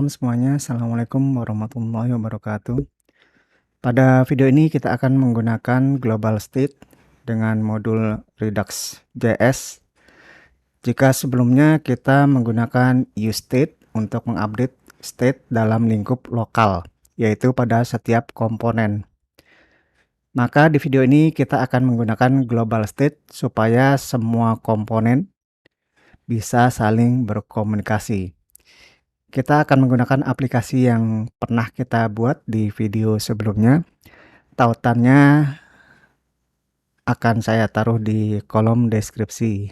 Malam semuanya, assalamualaikum warahmatullahi wabarakatuh. Pada video ini kita akan menggunakan global state dengan modul Redux.js. Jika sebelumnya kita menggunakan useState untuk mengupdate state dalam lingkup lokal, yaitu pada setiap komponen. Maka di video ini kita akan menggunakan global state supaya semua komponen bisa saling berkomunikasi. Kita akan menggunakan aplikasi yang pernah kita buat di video sebelumnya. Tautannya akan saya taruh di kolom deskripsi.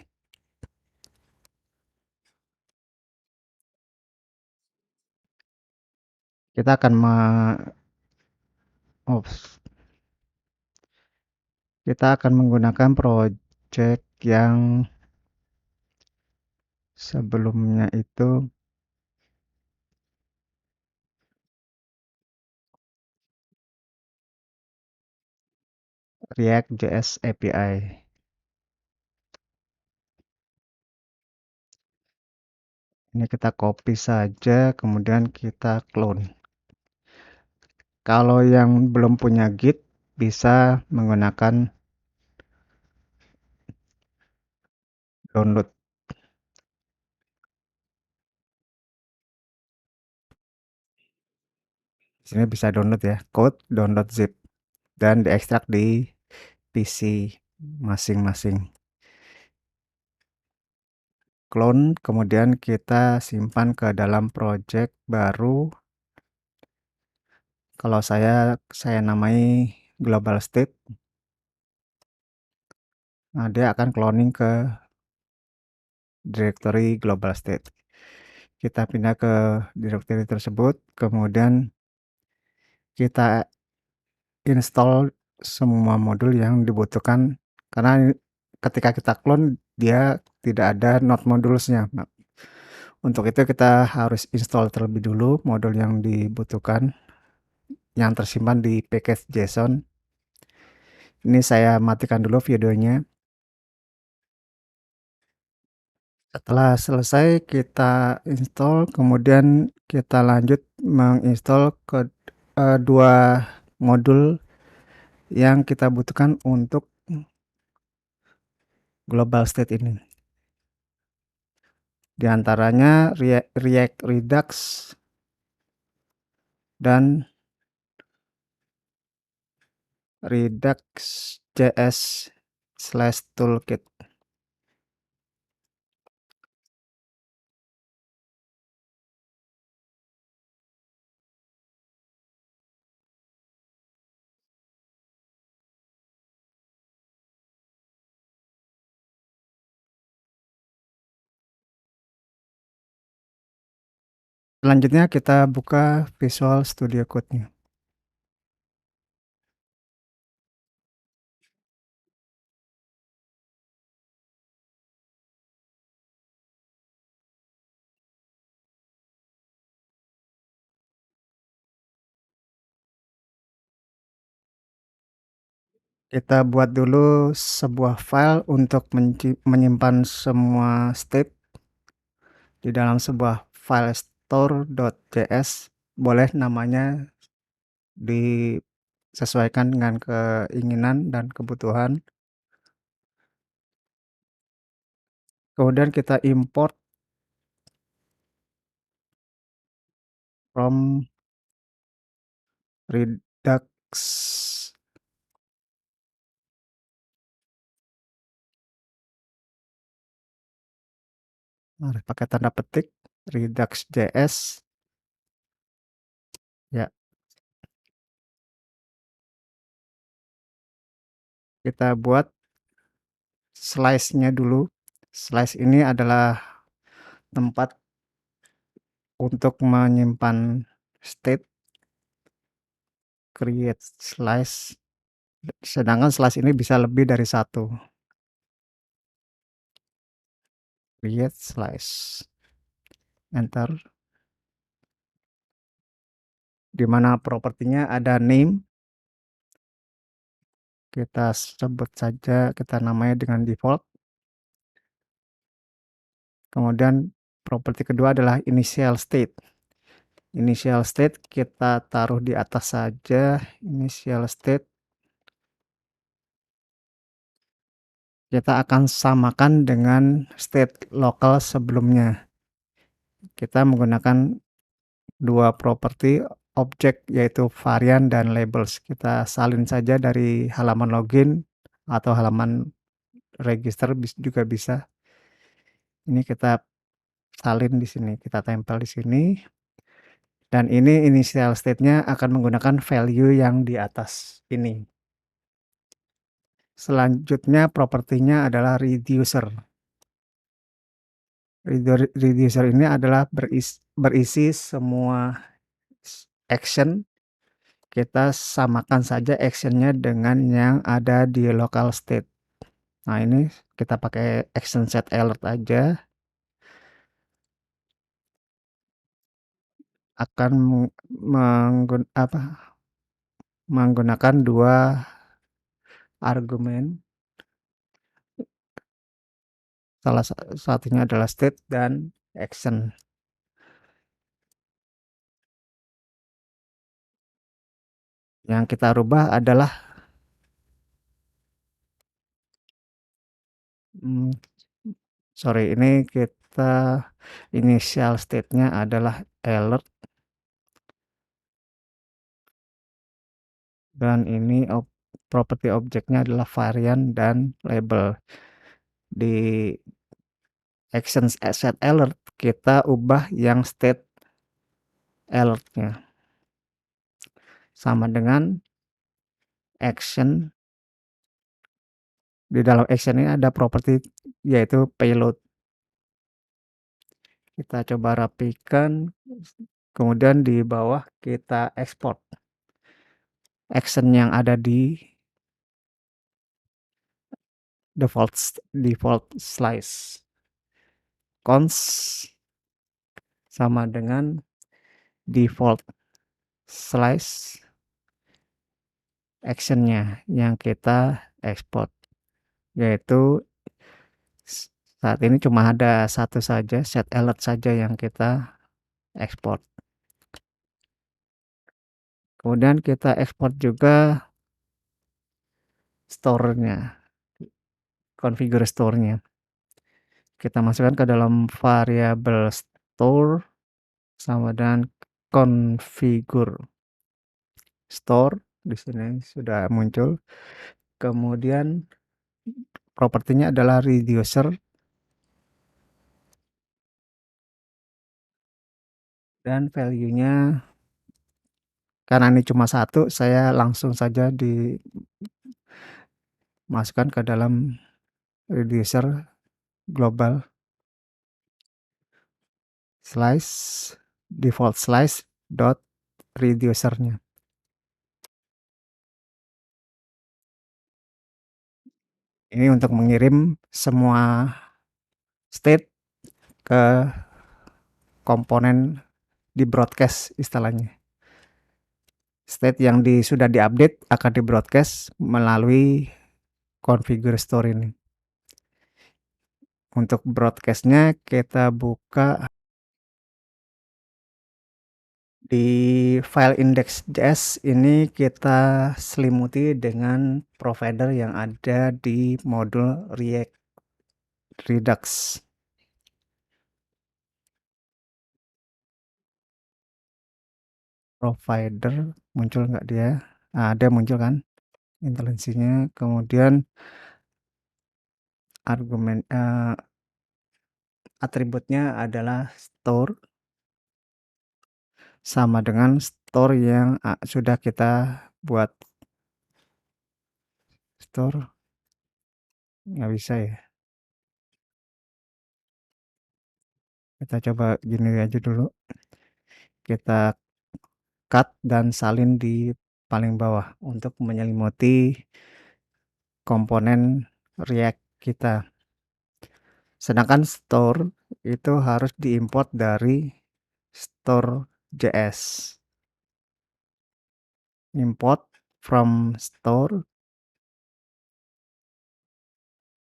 Kita akan kita akan menggunakan project yang sebelumnya itu React.js API. Ini kita copy saja, kemudian kita clone. Kalau yang belum punya Git, bisa menggunakan download. Di sini bisa download ya, code download zip dan diekstrak di PC masing-masing. Clone, kemudian kita simpan ke dalam project baru. Kalau saya namai global state. Nah, dia akan cloning ke directory global state. Kita pindah ke directory tersebut, kemudian kita install semua modul yang dibutuhkan, karena ketika kita clone dia tidak ada node modulesnya. Nah, untuk itu kita harus install terlebih dulu modul yang dibutuhkan yang tersimpan di package JSON. Ini saya matikan dulu videonya. Setelah selesai kita install, kemudian kita lanjut menginstall ke dua modul yang kita butuhkan untuk global state ini. Di antaranya React Redux dan Redux.js/toolkit. Selanjutnya kita buka Visual Studio Code-nya. Kita buat dulu sebuah file untuk menyimpan semua state di dalam sebuah file store.js. Boleh namanya disesuaikan dengan keinginan dan kebutuhan. Kemudian kita import from Redux. Nah, pakai tanda petik Redux.js. Ya, kita buat slice-nya dulu. Slice ini adalah tempat untuk menyimpan state. Create slice, sedangkan slice ini bisa lebih dari satu. Create slice, enter. Di mana propertinya ada name, kita sebut saja, kita namai dengan default. Kemudian properti kedua adalah initial state. Initial state kita taruh di atas saja. Initial state kita akan samakan dengan state lokal sebelumnya. Kita menggunakan dua properti objek yaitu varian dan labels. Kita salin saja dari halaman login atau halaman register juga bisa. Ini kita salin di sini, kita tempel di sini. Dan ini initial state-nya akan menggunakan value yang di atas ini. Selanjutnya propertinya adalah reducer. Reducer ini adalah berisi semua action. Kita samakan saja actionnya dengan yang ada di local state. Nah, ini kita pakai action set alert aja. Akan menggunakan dua argumen. Salah satunya adalah state dan action. Yang kita rubah adalah ini kita initial state-nya adalah alert dan ini property objeknya adalah varian dan label. Di action set alert kita ubah yang state alertnya sama dengan action. Di dalam action ini ada properti yaitu payload. Kita coba rapikan, kemudian di bawah kita export action yang ada di default slice. Cons sama dengan default slice actionnya yang kita export, yaitu saat ini cuma ada satu saja, set alert saja yang kita export. Kemudian kita export juga store-nya, configure store-nya. Kita masukkan ke dalam variable store sama dengan configure store. Di sini sudah muncul. Kemudian propertinya adalah reducer dan value-nya karena ini cuma satu, saya langsung saja dimasukkan ke dalam reducer global slice default slice dot reducernya. Ini untuk mengirim semua state ke komponen di broadcast istilahnya. State yang sudah diupdate akan di broadcast melalui configure store ini. Untuk broadcastnya kita buka di file index.js ini, kita selimuti dengan provider yang ada di modul React Redux. Provider muncul nggak dia? Ada muncul kan intelijensinya. Kemudian argumen atributnya adalah store sama dengan store yang sudah kita buat. Store nggak bisa ya, kita coba gini aja dulu, kita cut dan salin di paling bawah untuk menyelimuti komponen React kita. Sedangkan store itu harus diimport dari store.js. Import from store.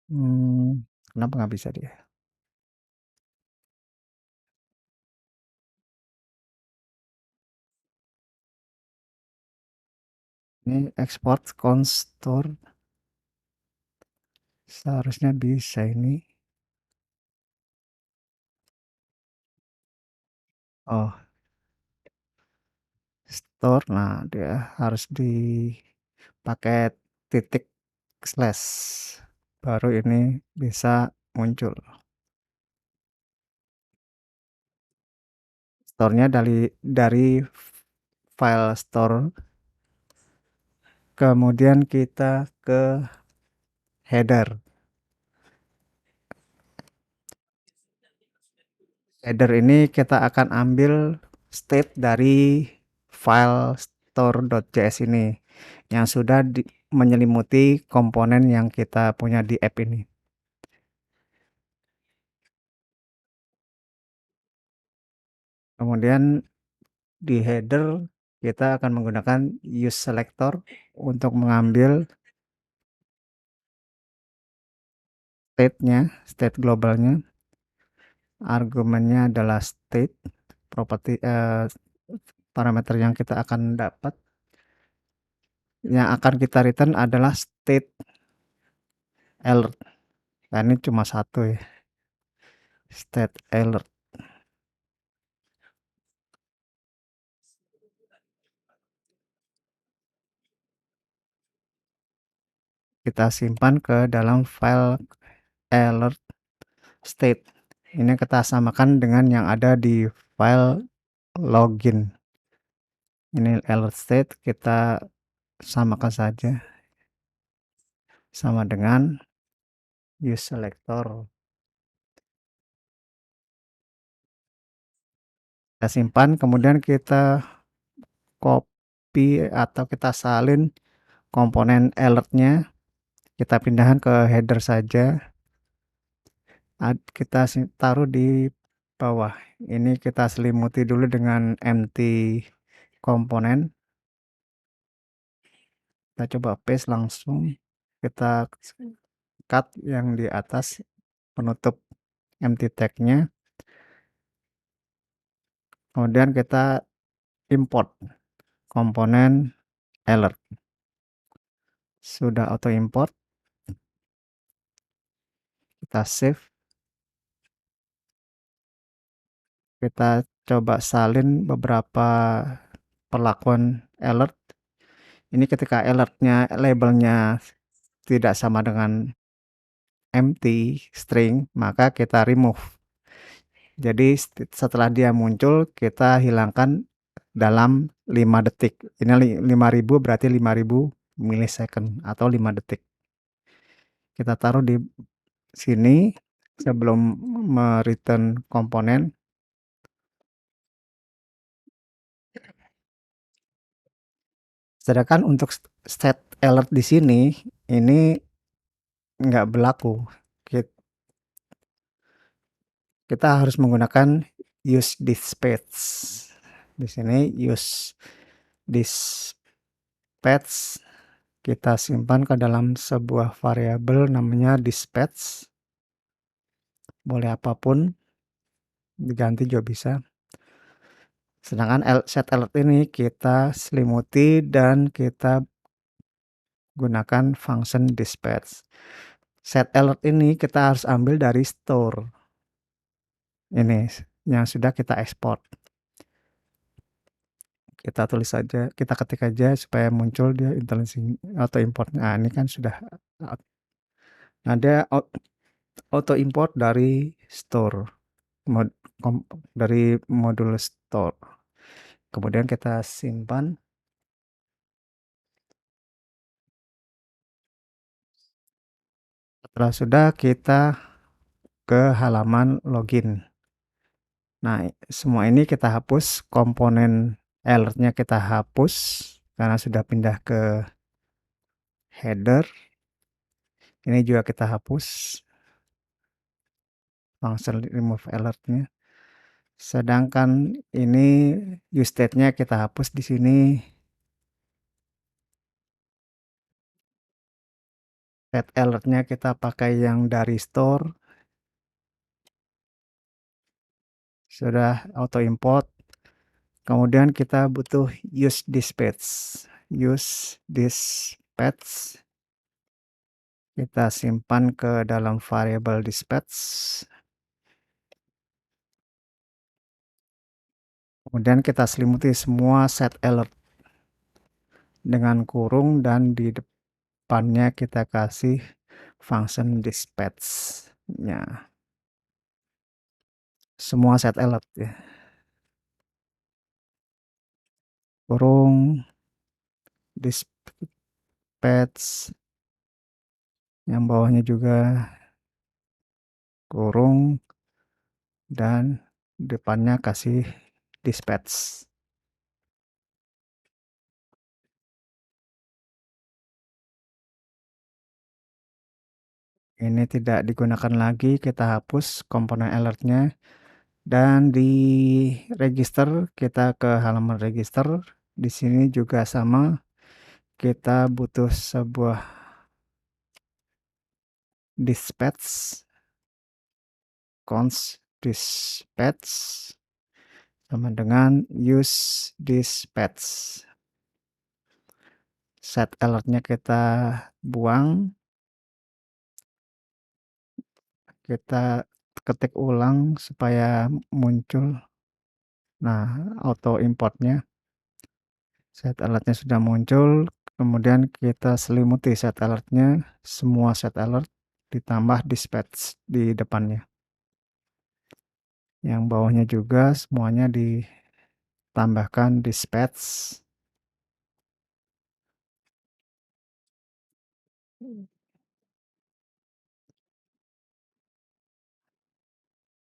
Kenapa nggak bisa dia? Ini export constor. Seharusnya bisa ini. Oh, store. Nah, dia harus dipakai titik slash. Baru ini bisa muncul. Store-nya dari file store. Kemudian kita ke header. Header ini kita akan ambil state dari file store.js ini yang sudah menyelimuti komponen yang kita punya di app ini. Kemudian di header kita akan menggunakan use selector untuk mengambil state globalnya. Argumennya adalah state, properti parameter yang kita akan dapat. Yang akan kita return adalah state alert. Nah, ini cuma satu ya. State alert. Kita simpan ke dalam file alert state. Ini kita samakan dengan yang ada di file login. Ini alert state kita samakan saja sama dengan use selector. Kita simpan, kemudian kita copy atau kita salin komponen alertnya, kita pindahkan ke header saja. Kita taruh di bawah. Ini kita selimuti dulu dengan empty komponen. Kita coba paste langsung. Kita cut yang di atas penutup empty tag-nya. Kemudian kita import komponen alert. Sudah auto import. Kita save. Kita coba salin beberapa perlakuan alert. Ini ketika alertnya labelnya tidak sama dengan empty string, maka kita remove. Jadi setelah dia muncul, kita hilangkan dalam 5 detik. Ini 5000 berarti 5000 milisecond atau 5 detik. Kita taruh di sini sebelum return komponen. Sedangkan untuk set alert di sini ini nggak berlaku. Kita harus menggunakan use dispatch. Di sini use dispatch kita simpan ke dalam sebuah variabel namanya dispatch. Boleh apapun, diganti juga bisa. Sedangkan set alert ini kita selimuti dan kita gunakan function dispatch. Set alert ini kita harus ambil dari store. Ini yang sudah kita ekspor. Kita tulis saja, kita ketik aja supaya muncul dia auto import. Nah, ini kan sudah ada auto import dari store, dari modul store. Kemudian kita simpan. Setelah sudah, kita ke halaman login. Nah, semua ini kita hapus, komponen alertnya kita hapus karena sudah pindah ke header. Ini juga kita hapus function remove alertnya. Sedangkan ini use state-nya kita hapus di sini. Set alertnya kita pakai yang dari store. Sudah auto import. Kemudian kita butuh use dispatch. use dispatch, kita simpan ke dalam variabel dispatch. Kemudian kita selimuti semua set alert dengan kurung dan di depannya kita kasih function dispatch-nya. Semua set alert ya. Kurung dispatch, yang bawahnya juga kurung dan depannya kasih dispatch. Ini tidak digunakan lagi, kita hapus komponen alertnya. Dan di register kita ke halaman register. Di sini juga sama, kita butuh sebuah dispatch, const dispatch sama dengan use dispatch. Set alertnya kita buang, kita ketik ulang supaya muncul. Nah, auto importnya, set alertnya sudah muncul. Kemudian kita selimuti set alertnya, semua set alert ditambah dispatch di depannya. Yang bawahnya juga semuanya ditambahkan dispatch.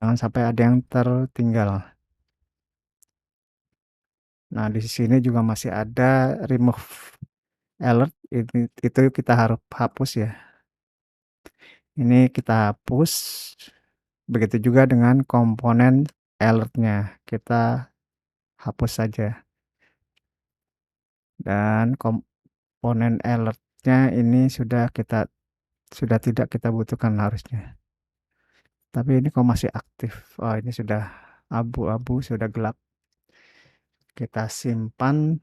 Jangan sampai ada yang tertinggal. Nah, di sini juga masih ada remove alert, itu kita harus hapus ya. Ini kita hapus. Begitu juga dengan komponen alertnya, kita hapus saja. Dan komponen alertnya ini sudah tidak kita butuhkan harusnya. Tapi ini kok masih aktif. Oh, ini sudah abu-abu, sudah gelap. Kita simpan.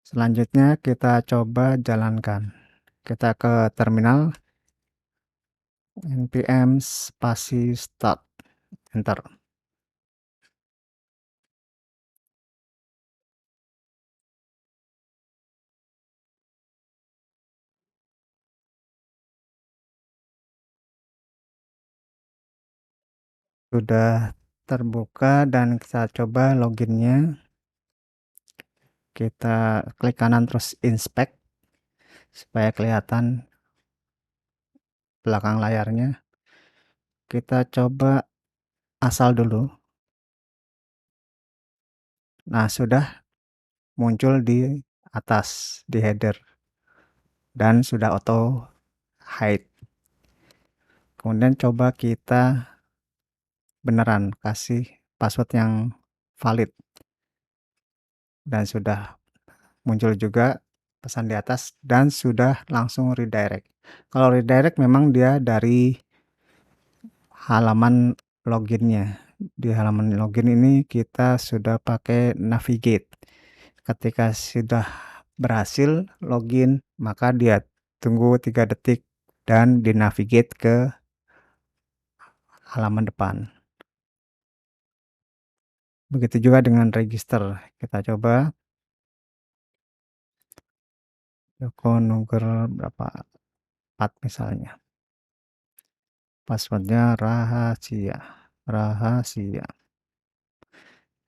Selanjutnya kita coba jalankan. Kita ke terminal, npm spasi start, enter. Sudah terbuka dan kita coba loginnya. Kita klik kanan terus inspect supaya kelihatan belakang layarnya. Kita coba asal dulu. Nah, sudah muncul di atas di header dan sudah auto hide. Kemudian coba kita beneran kasih password yang valid dan sudah muncul juga pesan di atas dan sudah langsung redirect. Kalau redirect memang dia dari halaman loginnya. Di halaman login ini kita sudah pakai navigate. Ketika sudah berhasil login, maka dia tunggu 3 detik dan dinavigate ke halaman depan. Begitu juga dengan register. Kita coba Joko Nuger berapa 4 misalnya. Passwordnya rahasia.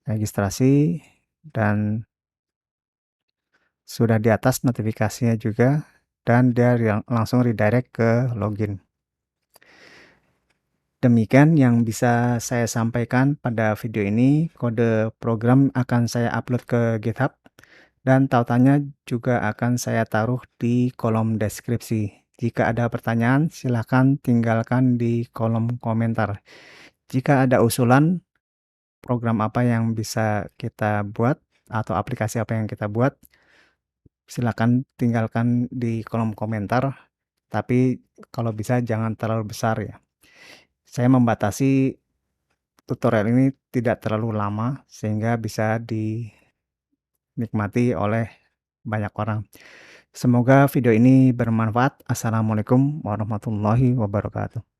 Registrasi dan sudah di atas notifikasinya juga dan dia langsung redirect ke login. Demikian yang bisa saya sampaikan pada video ini. Kode program akan saya upload ke GitHub dan tautannya juga akan saya taruh di kolom deskripsi. Jika ada pertanyaan, silakan tinggalkan di kolom komentar. Jika ada usulan program apa yang bisa kita buat atau aplikasi apa yang kita buat, silakan tinggalkan di kolom komentar. Tapi kalau bisa jangan terlalu besar ya. Saya membatasi tutorial ini tidak terlalu lama sehingga bisa dinikmati oleh banyak orang. Semoga video ini bermanfaat. Assalamualaikum warahmatullahi wabarakatuh.